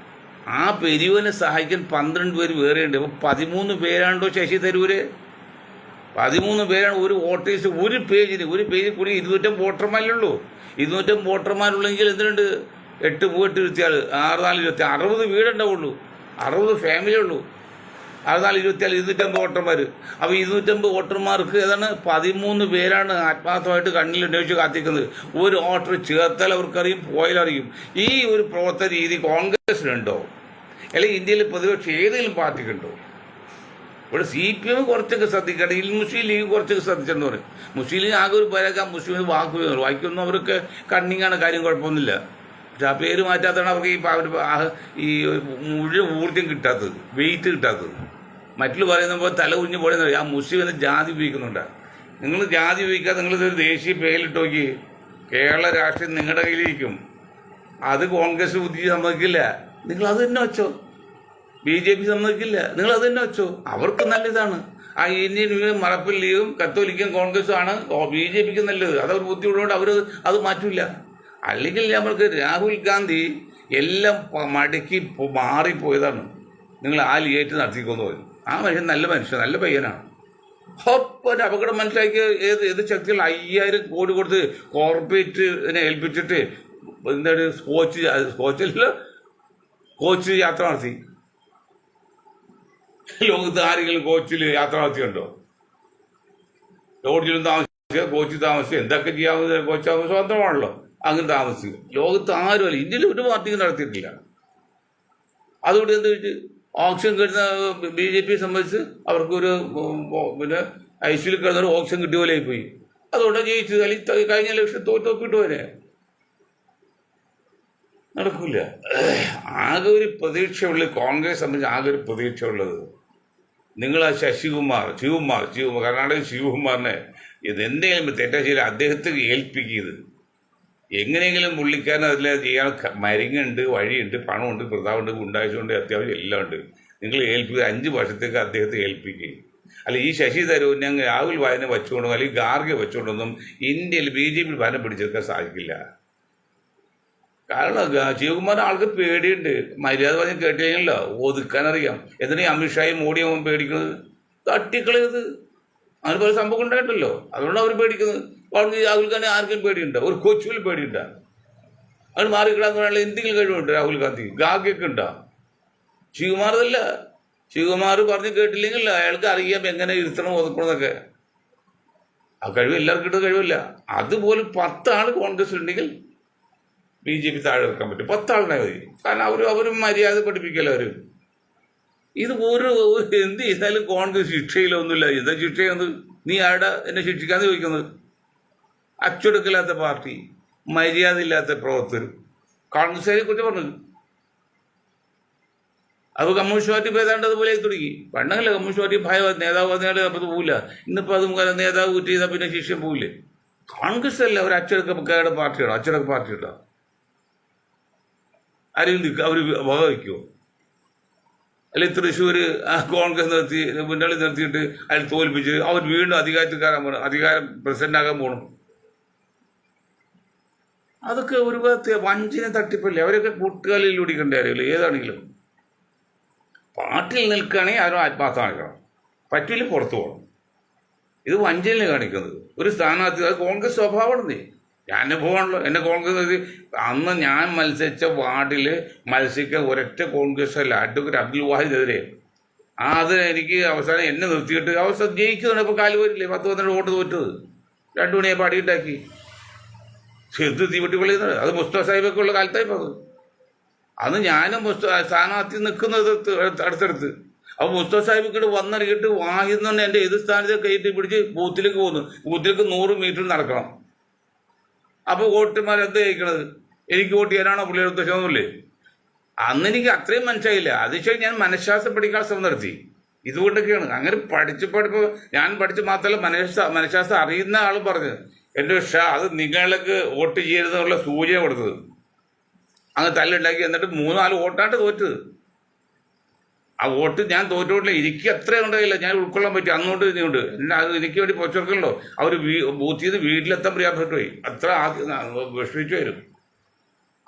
Speaker 1: ആ പെരിയോനെ സഹായിക്കാൻ 12 പേര് വേറെയുണ്ട്. അപ്പോൾ 13 പേരാണ്ടോ ശശി തരൂര്? 13 പേരാണ് ഒരു വോട്ടേഴ്സ്. ഒരു പേജിൽ കൂടി 250 വോട്ടർമാരുള്ളൂ. 250 വോട്ടർമാരുള്ളെങ്കിൽ എന്തിനുണ്ട്? 8 പോയിട്ട് 24 6 4 24 60 വീടുണ്ടാവുള്ളൂ, 60 ഫാമിലി ഉള്ളൂ. 6 4 24 250 വോട്ടർമാർ. അപ്പോൾ 250 വോട്ടർമാർക്ക് ഏതാണ് 13 പേരാണ് ആത്മാർത്ഥമായിട്ട് കണ്ണിൽ ഉന്നയിച്ച് കാത്തിക്കുന്നത്. ഒരു വോട്ടർ ചേർത്താൽ അവർക്കറിയും, പോയാലറിയും. ഈ ഒരു പ്രവർത്തന രീതി കോൺഗ്രസിനുണ്ടോ? അല്ലെങ്കിൽ ഇന്ത്യയിലെ പ്രതിപക്ഷം ഏതെങ്കിലും പാർട്ടിക്കുണ്ടോ? ഇവിടെ CPM കുറച്ചൊക്കെ ശ്രദ്ധിക്കണം, മുസ്ലിം ലീഗ് കുറച്ചൊക്കെ ശ്രദ്ധിച്ചെന്ന് പറയും. മുസ്ലിം ലീഗ് ആകെ ഒരു പരക്കാം, മുസ്ലിം വായിക്കൊന്നും അവർക്ക് കണ്ണിങ്ങാണ്, കാര്യം കുഴപ്പമൊന്നുമില്ല. പക്ഷെ ആ പേര് മാറ്റാത്തതാണ് അവർക്ക് ഈ മുഴുവൻ ഊർജ്ജം കിട്ടാത്തത്, വെയിറ്റ് കിട്ടാത്തത്. മറ്റുള്ള പറയുമ്പോൾ തല കുഞ്ഞ് പോലെ ആ മുസ്ലിം എന്ന് ജാതി ഉപയോഗിക്കുന്നുണ്ട്. നിങ്ങൾ ജാതി ഉപയോഗിക്കാതെ നിങ്ങളിതൊരു ദേശീയ പേരിലിട്ട് നോക്കി, കേരള രാഷ്ട്രീയം നിങ്ങളുടെ കയ്യിലിരിക്കും. അത് കോൺഗ്രസ് ബുദ്ധി സമ്മതിക്കില്ല. നിങ്ങളത് തന്നെ വെച്ചോ. BJP സമ്മതിക്കില്ല, നിങ്ങളത് തന്നെ വെച്ചോ. അവർക്ക് നല്ലതാണ്. ആ ഇന്ത്യൻ യൂണിയൻ മറപ്പിൽ ലീഗും കത്തോലിക്കും കോൺഗ്രസും ആണ് BJPക്ക് നല്ലത്. അതവർ ബുദ്ധിയുള്ളതുകൊണ്ട് അവർ അത് മാറ്റില്ല. അല്ലെങ്കിൽ നമ്മൾക്ക് രാഹുൽ ഗാന്ധി എല്ലാം മടക്കി മാറിപ്പോയതാണ്. നിങ്ങൾ ആ ലിയേറ്റ് നടത്തിക്കൊന്നു പോയി. ആ മനുഷ്യൻ നല്ല മനുഷ്യൻ, നല്ല പയ്യനാണ്. ഒരു അപകടം മനസ്സിലാക്കിയ ഏത് ശക്തികൾ 5000 കോടി കൊടുത്ത് കോർപ്പറേറ്റിനെ ഏൽപ്പിച്ചിട്ട് എന്താണ് കോച്ച് യാത്ര നടത്തി. ലോകത്ത് ആരെങ്കിലും കോച്ചിൽ യാത്ര നടത്തിയുണ്ടോ? ലോഡ്ജിലും താമസിക്കുക, കോച്ചിൽ താമസിക്കുക, എന്തൊക്കെ ചെയ്യാവുന്ന കോച്ച് സ്വന്തമാണല്ലോ, അങ്ങനെ താമസിക്കുക. ലോകത്ത് ആരുമല്ല, ഇന്ത്യയിൽ ഒരു പാർട്ടിയും നടത്തിയിട്ടില്ല. അതുകൊണ്ട് എന്ത് വെച്ച് ഓപ്ഷൻ കിട്ടുന്ന BJP സംബന്ധിച്ച് അവർക്കൊരു പിന്നെ ഐശ്വര്യ കിടന്നൊരു ഓപ്ഷൻ കിട്ടിയ പോലെ പോയി. അതുകൊണ്ട് ജയിച്ചത്. അല്ലെങ്കിൽ കഴിഞ്ഞ ഇലക്ഷൻ തോക്കിട്ട് വരെ നടക്കില്ല. ആകെ ഒരു പ്രതീക്ഷയുള്ളത് കോൺഗ്രസ് സംബന്ധിച്ച്, ആകെ ഒരു പ്രതീക്ഷയുള്ളത് നിങ്ങൾ ആ ശിവകുമാർ കർണാടക ശിവകുമാറിനെ എന്തെങ്കിലും തെറ്റാ ചെയ്ത് അദ്ദേഹത്തെ ഏൽപ്പിക്കുന്നത്. എങ്ങനെയെങ്കിലും പുള്ളിക്കാരൻ അതിൽ ചെയ്യാൻ മരുങ്ങുണ്ട്, വഴിയുണ്ട്, പണമുണ്ട്, പ്രതാപമുണ്ട്, ഗുണ്ടായുസുണ്ട്, അത്യാവശ്യം എല്ലാം ഉണ്ട്. നിങ്ങൾ ഏൽപ്പിക്കുക, 5 വർഷത്തേക്ക് അദ്ദേഹത്തെ ഏൽപ്പിക്കുക. അല്ല ഈ ശശി തരൂരിനെ അങ്ങ് രാഹുൽ വായന വെച്ചുകൊണ്ടോ അല്ലെങ്കിൽ ഗാർഗെ വെച്ചുകൊണ്ടൊന്നും ഇന്ത്യയിൽ BJP ഭരണം പിടിച്ചെടുക്കാൻ സാധിക്കില്ല. കാരണം ശിവകുമാറിന് ആൾക്ക് പേടിയുണ്ട്. മര്യാദ പറഞ്ഞ് കേട്ടില്ലെങ്കിലോ ഒതുക്കാനറിയാം. എന്തിനാ അമിത്ഷായും മോഡിയും പേടിക്കുന്നത്? തട്ടിക്കളയത്. അങ്ങനെ പല സംഭവം ഉണ്ടായിട്ടല്ലോ, അതുകൊണ്ട് അവർ പേടിക്കുന്നത്. രാഹുൽ ഗാന്ധി ആർക്കും പേടിയുണ്ടോ? ഒരു കൊച്ചുവിൽ പേടിയുണ്ടോ? അത് മാറിക്കിടാന്ന് പറയാനുള്ള എന്തെങ്കിലും കഴിവുണ്ട് രാഹുൽ ഗാന്ധി? ഗാർഗയ്ക്ക് ഉണ്ടോ? ശിവകുമാറല്ല. ശിവകുമാർ പറഞ്ഞ് കേട്ടില്ലെങ്കിൽ അയാൾക്ക് അറിയാം എങ്ങനെ ഇരുത്തണം, ഒതുക്കണമെന്നൊക്കെ. ആ കഴിവ് എല്ലാവർക്കും കിട്ടുന്ന കഴിവില്ല. അതുപോലെ 10 ആൾ കോൺഗ്രസിലുണ്ടെങ്കിൽ BJP താഴെ വെക്കാൻ പറ്റും. 10 ആളിനെ മതി. കാരണം അവരും മര്യാദ പഠിപ്പിക്കല്ലോ. ഇത് എന്ത് ചെയ്താലും കോൺഗ്രസ് ശിക്ഷയിലൊന്നുമില്ല. എന്താ ശിക്ഷയൊന്നും? നീ ആരുടെ എന്നെ ശിക്ഷിക്കാതെ ചോദിക്കുന്നത്? അച്ചടക്കമില്ലാത്ത പാർട്ടി, മര്യാദ ഇല്ലാത്ത പ്രവർത്തകർ കോൺഗ്രസിനെ കുറിച്ച് പറഞ്ഞു. അത് കമ്മ്യൂണിസ്റ്റ് പാർട്ടി ഏതാണ്ട് അതുപോലെ തുടങ്ങി. പണ്ടല്ല കമ്മ്യൂണിസ്റ്റ് പാർട്ടി ഭയം, നേതാവ് പറഞ്ഞാൽ അപ്പോൾ പോവില്ല. ഇന്നിപ്പോൾ അതും നേതാവ് കുറ്റി ചെയ്താൽ പിന്നെ ശിഷ്യം പോവില്ലേ? കോൺഗ്രസ് അല്ല ഒരു അച്ചടക്കക്കാരുടെ പാർട്ടിയാണോ? അച്ചടക്ക പാർട്ടിയുണ്ടോ? ആരെങ്കിലും അവർ വക വയ്ക്കുമോ? അല്ലെങ്കിൽ തൃശ്ശൂർ കോൺഗ്രസ് മുന്നണി നിർത്തിയിട്ട് അയാൾ തോൽപ്പിച്ച് അവർ വീണ്ടും അധികാരം പ്രസിഡന്റ് ആകാൻ പോകണം. അതൊക്കെ ഒരു വഞ്ചന തട്ടിപ്പല്ലേ. അവരൊക്കെ കൂട്ടുകാലിലൂടെ കണ്ടറിയില്ല. ഏതാണെങ്കിലും പാർട്ടിയിൽ നിൽക്കുകയാണെങ്കിൽ ആരും ആത്മാർത്ഥം കാണിക്കണം, പറ്റില്ല പുറത്തു പോകണം. ഇത് വഞ്ചനയിൽ കാണിക്കുന്നത് ഒരു സ്ഥാനാർത്ഥി. അത് കോൺഗ്രസ് സ്വഭാവമാണെന്നേ. ഞാൻ അനുഭവമാണല്ലോ. എന്നെ കോൺഗ്രസ് അന്ന് ഞാൻ മത്സരിച്ച വാർഡിൽ മത്സരിക്കാൻ ഒരൊറ്റ കോൺഗ്രസ് അല്ല, അഡ്വക്കേറ്റ് അബ്ദുൽ വാഹിദിനെതിരെ. അത് എനിക്ക് അവസാനം എന്നെ നിർത്തിയിട്ട് അവസാനം ജയിക്കുന്നതാണ്. ഇപ്പോൾ കാലുവരില്ലേ 10-12 വോട്ട് തോറ്റത്, 2 മണിയായപ്പോൾ അടിയുണ്ടാക്കി. എന്ത് തീവട്ടി പൊളിയുന്നത്? അത് മുസ്തഫ സാഹിബൊക്കെ ഉള്ള കാലത്തായിപ്പോൾ അത്. അന്ന് ഞാനും സ്ഥാനാർത്ഥി നിൽക്കുന്നത് അടുത്തടുത്ത്. അപ്പോൾ മുസ്തഫ സാഹിബിക്കോട് വന്നിറങ്ങിയിട്ട് വാഹിന്ന് എൻ്റെ എതിർ സ്ഥാനത്തെ കയറ്റി പിടിച്ച് ബൂത്തിലേക്ക് പോകുന്നു. ബൂത്തിലേക്ക് 100 മീറ്റർ നടക്കണം. അപ്പോൾ വോട്ടുമാരെന്ത് ജയിക്കണത്? എനിക്ക് വോട്ട് ചെയ്യാനാണോ പുള്ളിയുടെ ഉദ്ദേശമൊന്നുമില്ലേ? അന്ന് എനിക്ക് അത്രയും മനസ്സിലായില്ല. അതിനുശേഷം ഞാൻ മനഃശാസ്ത്രം പഠിക്കാൻ ശ്രമം നടത്തി. ഇതുകൊണ്ടൊക്കെയാണ് അങ്ങനെ പഠിച്ചപ്പോൾ ഞാൻ പഠിച്ച് മാത്രമല്ല മനഃശാസ്ത്രം അറിയുന്ന ആളും പറഞ്ഞു എൻ്റെ അത് നിങ്ങൾക്ക് വോട്ട് ചെയ്യരുതെന്നുള്ള സൂചന കൊടുത്തത്. അങ്ങ് തല്ലുണ്ടാക്കി. എന്നിട്ട് 3-4 വോട്ടാണ്ട് തോറ്റത്. ആ വോട്ട് ഞാൻ തോറ്റോട്ടില്ല. എനിക്ക് അത്രയും ഉണ്ടായില്ല, ഞാൻ ഉൾക്കൊള്ളാൻ പറ്റി. അങ്ങോട്ട് ഇങ്ങോട്ട് അത് എനിക്ക് വേണ്ടി പൊച്ചവർക്കല്ലോ. അവർ ബൂത്തിൽ നിന്ന് വീട്ടിലെത്താൻ പ്രയാസപ്പെട്ടു പോയി. അത്ര വിഷമിച്ചു വരും.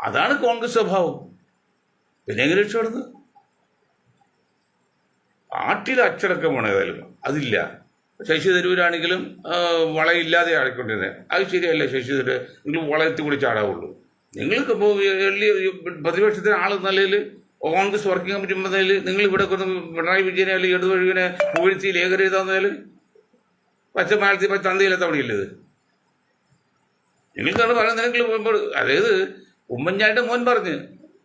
Speaker 1: അതാണ് കോൺഗ്രസ് സ്വഭാവം. പിന്നെ എങ്ങനെ രക്ഷപ്പെടുന്നത്? പാർട്ടിയിൽ അച്ചടക്കം വേണം. ഏതായാലും അതില്ല. ശശി തരൂരാണെങ്കിലും വളയില്ലാതെ ആടിക്കൊണ്ടിരുന്നത്. അത് ശരിയല്ല. ശശി തരൂർ നിങ്ങൾ വളയത്തിൽ കൂടി ചാടാവുള്ളൂ. നിങ്ങൾക്ക് ഇപ്പോൾ പ്രതിപക്ഷത്തിന് ആൾ നിലയിൽ കോൺഗ്രസ് വർക്കിംഗ് കമ്മിറ്റി നിലയിൽ നിങ്ങൾ ഇവിടെ പിണറായി വിജയനെ അല്ലെങ്കിൽ ഇടതുവഴിവിനെ പൂഴ്ത്തി ലേഖനം എഴുതാന്നതിൽ പച്ചമലത്തിൽ ചന്തയിലെത്താൻ വേണ്ടിയില്ലത്. നിങ്ങൾക്കാണ് പറയുന്നത്. നിങ്ങൾ അതായത് ഉമ്മൻചാണ്ടിയുടെ മോൻ പറഞ്ഞ്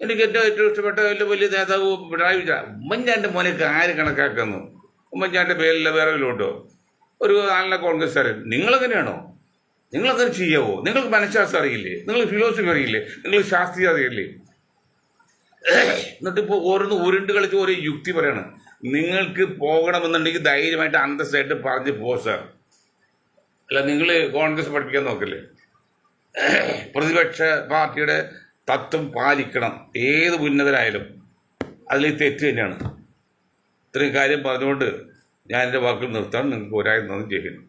Speaker 1: എനിക്ക് ഏറ്റവും ഇഷ്ടപ്പെട്ട വലിയ നേതാവ് പിണറായി വിജയൻ. ഉമ്മൻചാണ്ടിയുടെ മോനൊക്കെ ആര് കണക്കാക്കുന്നു? ഉമ്മൻചാണ്ടിയുടെ പേരില്ല വേറെ വല്ലതുണ്ടോ? ഒരു നല്ല കോൺഗ്രസ്സുകാരൻ. നിങ്ങളെങ്ങനെയാണോ? നിങ്ങളങ്ങനെ ചെയ്യാവോ? നിങ്ങൾക്ക് മനഃശാസ്ത്രം അറിയില്ലേ? നിങ്ങൾ ഫിലോസഫി അറിയില്ലേ? നിങ്ങൾ ശാസ്ത്രീയ അറിയില്ലേ? എന്നിട്ടിപ്പോൾ ഓരോന്ന് ഉരുണ്ട് കളിച്ച് ഓരോ യുക്തി പറയാണ്. നിങ്ങൾക്ക് പോകണമെന്നുണ്ടെങ്കിൽ ധൈര്യമായിട്ട് അന്തസ്സായിട്ട് പറഞ്ഞ് പോ സാർ. അല്ല നിങ്ങൾ കോൺഗ്രസ് പഠിപ്പിക്കാൻ നോക്കില്ലേ? പ്രതിപക്ഷ പാർട്ടിയുടെ തത്വം പാലിക്കണം. ഏത് ഉന്നതരായാലും അതിൽ തെറ്റ് തന്നെയാണ്. ഇത്രയും കാര്യം പറഞ്ഞുകൊണ്ട് ഞാൻ എൻ്റെ വാക്കുകൾ നിർത്താൻ നിങ്ങൾക്ക് ഒരായിരം നന്ദി ചെയ്യുന്നു.